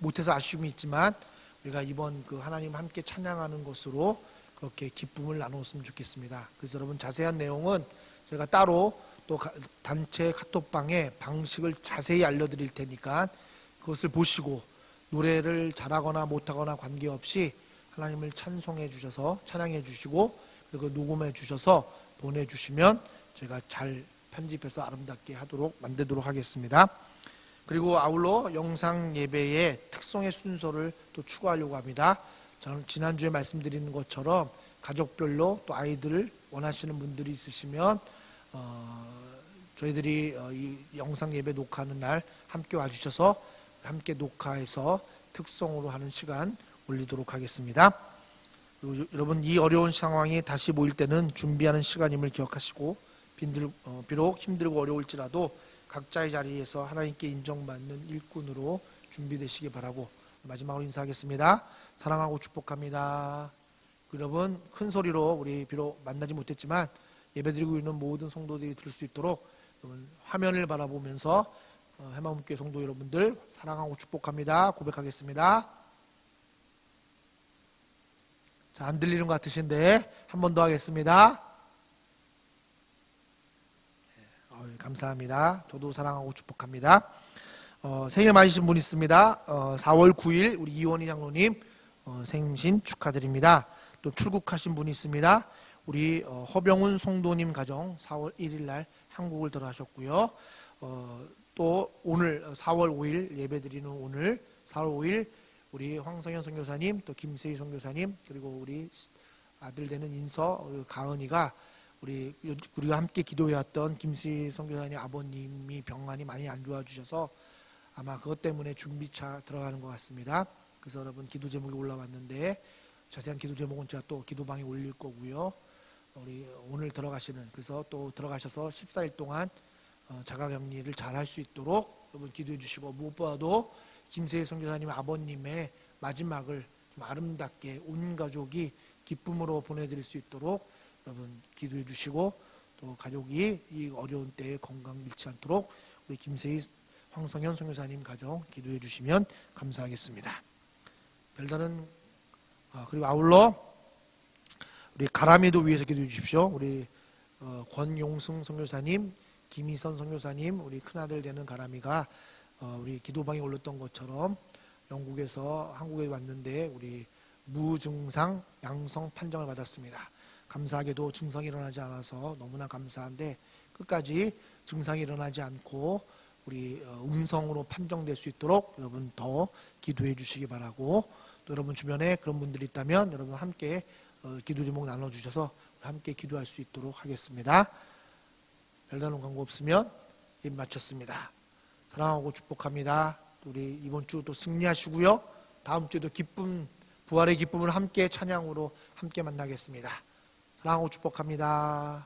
못해서 아쉬움이 있지만 우리가 이번 하나님 함께 찬양하는 것으로 그렇게 기쁨을 나누었으면 좋겠습니다. 그래서 여러분 자세한 내용은 제가 따로 또 단체 카톡방에 방식을 자세히 알려드릴 테니까 그것을 보시고 노래를 잘하거나 못하거나 관계없이 하나님을 찬송해 주셔서 찬양해 주시고 그리고 녹음해 주셔서 보내주시면 제가 잘 편집해서 아름답게 만들도록 하겠습니다. 그리고 아울러 영상 예배의 특성의 순서를 또 추가하려고 합니다. 저는 지난주에 말씀드린 것처럼 가족별로 또 아이들을 원하시는 분들이 있으시면 저희들이 이 영상 예배 녹화하는 날 함께 와주셔서 함께 녹화해서 특성으로 하는 시간 올리도록 하겠습니다. 그리고 여러분 이 어려운 상황이 다시 모일 때는 준비하는 시간임을 기억하시고 비록 힘들고 어려울지라도 각자의 자리에서 하나님께 인정받는 일꾼으로 준비되시기 바라고 마지막으로 인사하겠습니다. 사랑하고 축복합니다. 여러분 큰 소리로 우리 비록 만나지 못했지만 예배드리고 있는 모든 성도들이 들을 수 있도록 여러분 화면을 바라보면서 해마음교회 성도 여러분들 사랑하고 축복합니다. 고백하겠습니다. 자, 안 들리는 것 같으신데 한 번 더 하겠습니다. 감사합니다. 저도 사랑하고 축복합니다. 생일 맞으신 분 있습니다. 4월 9일 우리 이원희 장로님 생신 축하드립니다. 또 출국하신 분이 있습니다. 우리 허병훈 성도님 가정 4월 1일 날 한국을 들어가셨고요. 또 오늘 4월 5일 예배드리는 오늘 4월 5일 우리 황성현 선교사님 또 김세희 선교사님 그리고 우리 아들 되는 인서 가은이가 우리가 함께 기도해왔던 김세희 선교사님 아버님이 병환이 많이 안 좋아지셔서 아마 그것 때문에 준비차 들어가는 것 같습니다. 그래서 여러분 기도 제목이 올라왔는데 자세한 기도 제목은 제가 또 기도방에 올릴 거고요. 우리 오늘 그래서 또 들어가셔서 14일 동안 자가격리를 잘 할 수 있도록 여러분 기도해 주시고 무엇보다도 김세희 선교사님 아버님의 마지막을 좀 아름답게 온 가족이 기쁨으로 보내드릴 수 있도록 여러분 기도해 주시고 또 가족이 이 어려운 때에 건강 잃지 않도록 우리 김세희 황성현 선교사님 가정 기도해 주시면 감사하겠습니다. 별다른 그리고 아울러 우리 가람이도 위해서 기도해 주십시오. 우리 권용승 선교사님, 김희선 선교사님, 우리 큰아들 되는 가람이가 우리 기도방에 올렸던 것처럼 영국에서 한국에 왔는데 우리 무증상 양성 판정을 받았습니다. 감사하게도 증상이 일어나지 않아서 너무나 감사한데 끝까지 증상이 일어나지 않고 우리 음성으로 판정될 수 있도록 여러분 더 기도해 주시기 바라고 또 여러분 주변에 그런 분들이 있다면 여러분 함께 기도 제목 나눠주셔서 함께 기도할 수 있도록 하겠습니다. 별다른 광고 없으면 입 마쳤습니다. 사랑하고 축복합니다. 우리 이번 주 또 승리하시고요. 다음 주에도 부활의 기쁨을 함께 찬양으로 함께 만나겠습니다. 사랑하고 축복합니다.